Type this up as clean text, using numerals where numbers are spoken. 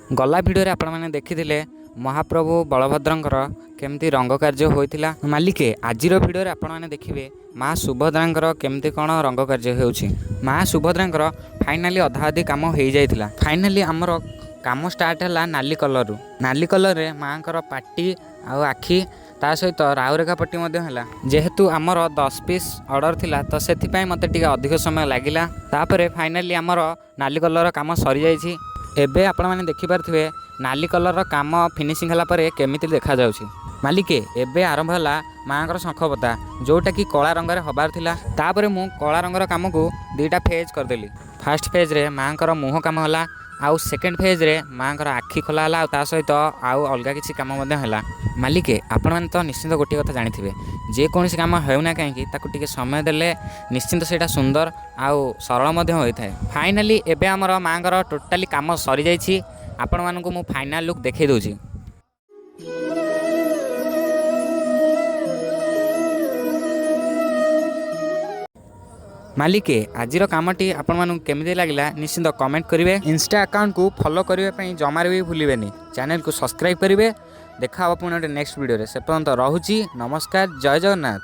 गला भिडियो आपण मैंने देखी महाप्रभु बलभद्रंकर केमती रंग कार्य होता मालिके आजिर भिडियो आपण मैंने देखिए माँ सुभद्रांकर केमती कौन रंग कार्य होउछि। माँ सुभद्रांकर फाइनाली अधा अधि काम हो जाइथिला। फाइनाली आमर काम स्टार्ट है नाली कलर रे माँ पाटी आउ आखि ता सहित राहुरेखा पट्टी जेहेतु आमर 10 पीस ऑर्डर थिला तो से मते टिके अधिक समय लगिला। तापरे फाइनाली आमर नाली कलर काम सरी जाइछि। एबे आपण माने देखि पारथिबे नाली कलर काम फिनिशिंग हला परे केमिति देखा जाउछि। मालिके एबे आरंभ हला माँकर शंखपता जोटा कि कला रंगर हबार थिला। तापरे मु कला रंगर काम को दुईटा फेज करदेली। फास्ट फेज रे माँकर मुह काम हला आउ सेकेंड फेज रे माँकर आखि खोला हला ता सहित आउ अलगा किछि काम मध्य हला। मालिके आपण माने तो निश्चिंत गोटे कथा जानिथिबे जे कोनसी काम हेउना काहेकि ताकु टिके समय देले निश्चिंत सेटा सुंदर आउ सरल मध्य होइथाय। फाइनाली एबे हमर माँकर टोटाली काम सरी जाइछि। आपण मानकु मु फाइनल लुक देखै दोछि। मालिके आजिर कामटी आपण मानकु केमिति लागिला निश्चिंत कमेंट करिवे। इंस्टा अकाउंट को फॉलो करिवे पई जमार भी भूलिबेनी। चैनल को सब्सक्राइब करिवे। देखा पुणी नेक्स्ट वीडियो रे। से पर्यंत रहुछि। नमस्कार। जय जगन्नाथ।